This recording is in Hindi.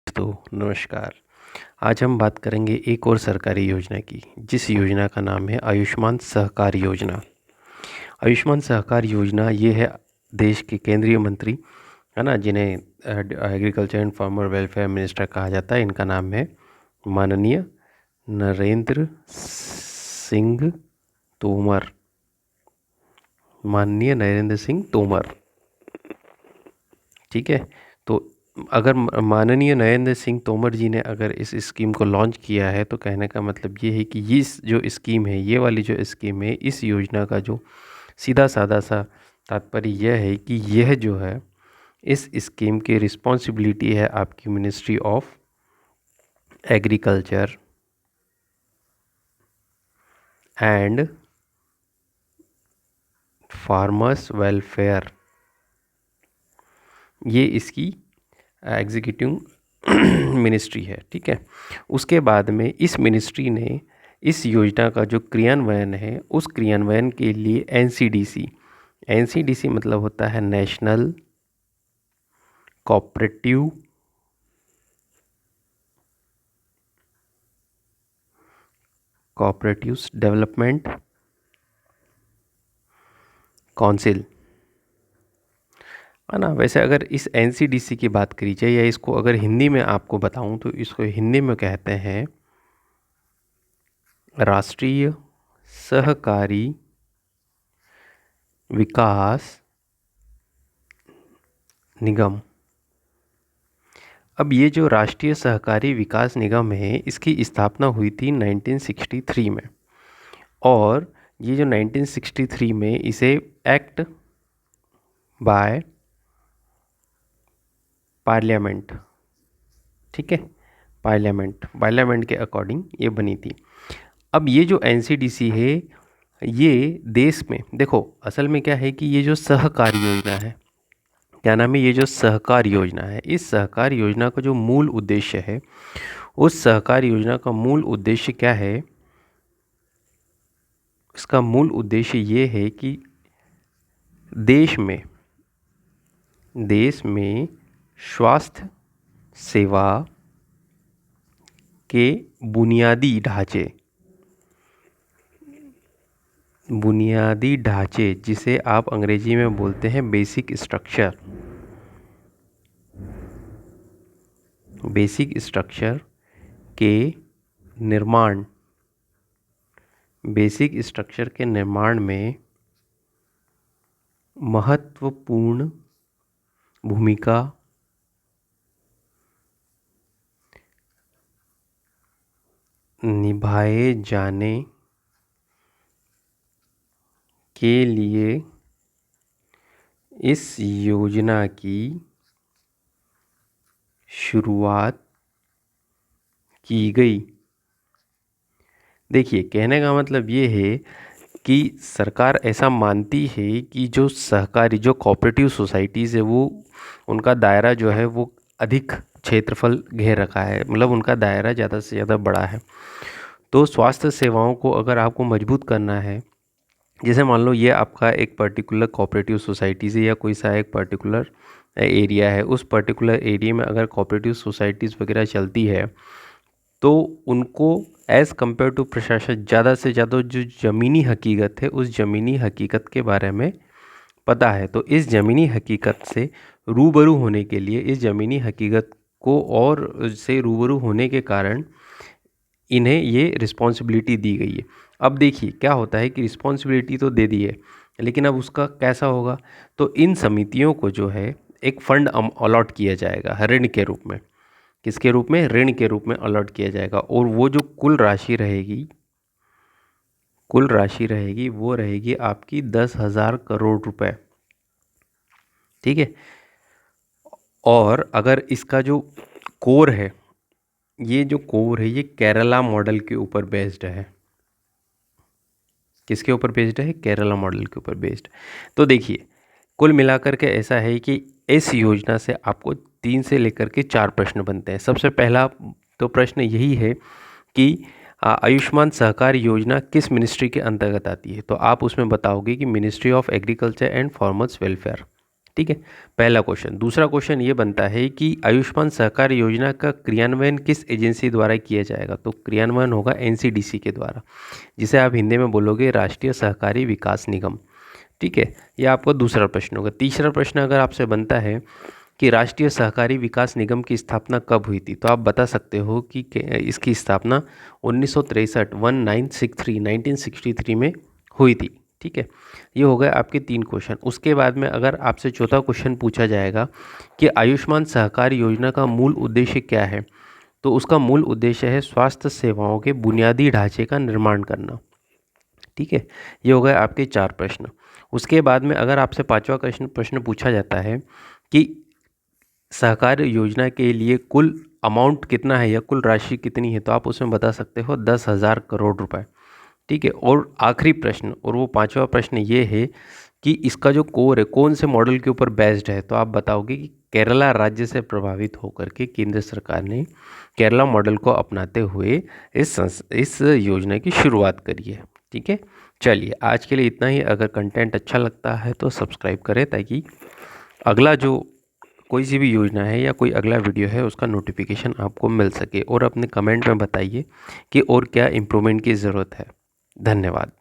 तो नमस्कार। आज हम बात करेंगे एक और सरकारी योजना की, जिस योजना का नाम है आयुष्मान सहकार योजना। आयुष्मान सहकार योजना ये है देश के केंद्रीय मंत्री, है ना, जिन्हें agriculture and farmer welfare minister कहा जाता है। इनका नाम है माननीय नरेंद्र सिंह तोमर। माननीय नरेंद्र सिंह तोमर, ठीक है। तो अगर माननीय नरेंद्र सिंह तोमर जी ने अगर इस स्कीम को लॉन्च किया है, तो कहने का मतलब ये है कि ये जो स्कीम है, ये वाली जो स्कीम है, इस योजना का जो सीधा साधा सा तात्पर्य यह है कि यह जो है इस स्कीम की रिस्पॉन्सिबिलिटी है आपकी ministry of agriculture and farmers welfare. ये इसकी एग्जीक्यूटिव मिनिस्ट्री है, ठीक है। उसके बाद में इस मिनिस्ट्री ने इस योजना का जो क्रियान्वयन है, उस क्रियान्वयन के लिए एनसीडीसी मतलब होता है नेशनल कोऑपरेटिव डेवलपमेंट काउंसिल, है ना। वैसे अगर इस एनसीडीसी की बात करी जाए, या इसको अगर हिंदी में आपको बताऊं, तो इसको हिंदी में कहते हैं राष्ट्रीय सहकारी विकास निगम। अब ये जो राष्ट्रीय सहकारी विकास निगम है, इसकी स्थापना हुई थी 1963 में, और ये जो 1963 में इसे एक्ट बाय पार्लियामेंट, ठीक है, पार्लियामेंट के अकॉर्डिंग ये बनी थी। अब ये जो एनसीडीसी है, ये देश में देखो, असल में क्या है कि ये जो सहकार योजना है, क्या नाम है, ये जो सहकार योजना है, इस सहकार योजना का जो मूल उद्देश्य है, उस सहकार योजना का मूल उद्देश्य क्या है? इसका मूल उद्देश्य ये है कि देश में स्वास्थ्य सेवा के बुनियादी ढांचे, जिसे आप अंग्रेजी में बोलते हैं बेसिक स्ट्रक्चर के निर्माण में महत्वपूर्ण भूमिका निभाए जाने के लिए इस योजना की शुरुआत की गई। देखिए, कहने का मतलब ये है कि सरकार ऐसा मानती है कि जो सहकारी, जो कोऑपरेटिव सोसाइटीज़ है, वो उनका दायरा जो है वो अधिक क्षेत्रफल घेर रखा है, मतलब उनका दायरा ज़्यादा से ज़्यादा बड़ा है। तो स्वास्थ्य सेवाओं को अगर आपको मजबूत करना है, जैसे मान लो ये आपका एक पर्टिकुलर कोऑपरेटिव सोसाइटी से, या कोई सा एक पर्टिकुलर एरिया है, उस पर्टिकुलर एरिया में अगर कोऑपरेटिव सोसाइटीज़ वगैरह चलती है, तो उनको एज़ कम्पेयर टू प्रशासन ज़्यादा से ज़्यादा जो ज़मीनी हकीकत है, उस ज़मीनी हकीकत के बारे में पता है। तो इस ज़मीनी हकीकत से रूबरू होने के लिए, इस ज़मीनी हकीकत को और से रूबरू होने के कारण इन्हें ये रिस्पॉन्सिबिलिटी दी गई है। अब देखिए क्या होता है कि रिस्पॉन्सिबिलिटी तो दे दी है, लेकिन अब उसका कैसा होगा? तो इन समितियों को जो है एक फ़ंड अलॉट किया जाएगा ऋण के रूप में। किसके रूप में? ऋण के रूप में अलॉट किया जाएगा। और वो जो कुल राशि रहेगी वो रहेगी आपकी 10,000 करोड़ रुपए, ठीक है। और अगर इसका जो कोर है, ये केरला मॉडल के ऊपर बेस्ड है। किसके ऊपर बेस्ड है? केरला मॉडल के ऊपर बेस्ड। तो देखिए, कुल मिलाकर के ऐसा है कि इस योजना से आपको 3 से लेकर के 4 प्रश्न बनते हैं। सबसे पहला तो प्रश्न यही है कि आयुष्मान सहकार योजना किस मिनिस्ट्री के अंतर्गत आती है? तो आप उसमें बताओगे कि ministry of agriculture and farmers welfare, ठीक है, पहला क्वेश्चन। दूसरा क्वेश्चन ये बनता है कि आयुष्मान सहकार योजना का क्रियान्वयन किस एजेंसी द्वारा किया जाएगा? तो क्रियान्वयन होगा एनसीडीसी के द्वारा, जिसे आप हिंदी में बोलोगे राष्ट्रीय सहकारी विकास निगम। ठीक है, यह आपका दूसरा प्रश्न होगा। तीसरा प्रश्न अगर आपसे बनता है कि राष्ट्रीय सहकारी विकास निगम की स्थापना कब हुई थी, तो आप बता सकते हो कि इसकी स्थापना 1963 में हुई थी। ठीक है, ये हो गए आपके 3 क्वेश्चन। उसके बाद में अगर आपसे चौथा क्वेश्चन पूछा जाएगा कि आयुष्मान सहकार योजना का मूल उद्देश्य क्या है, तो उसका मूल उद्देश्य है स्वास्थ्य सेवाओं के बुनियादी ढांचे का निर्माण करना। ठीक है, ये हो गए आपके 4 प्रश्न। उसके बाद में अगर आपसे पांचवा प्रश्न पूछा जाता है कि सहकार योजना के लिए कुल अमाउंट कितना है या कुल राशि कितनी है, तो आप उसमें बता सकते हो 10,000 करोड़ रुपए। ठीक है, और आखिरी प्रश्न और वो पांचवा प्रश्न ये है कि इसका जो कोर है कौन से मॉडल के ऊपर बेस्ड है, तो आप बताओगे कि केरला राज्य से प्रभावित होकर के केंद्र सरकार ने केरला मॉडल को अपनाते हुए इस योजना की शुरुआत करी है। ठीक है, चलिए आज के लिए इतना ही। अगर कंटेंट अच्छा लगता है तो सब्सक्राइब करें, ताकि अगला जो कोई सी भी योजना है या कोई अगला वीडियो है उसका नोटिफिकेशन आपको मिल सके। और अपने कमेंट में बताइए कि और क्या इम्प्रूवमेंट की ज़रूरत है। धन्यवाद।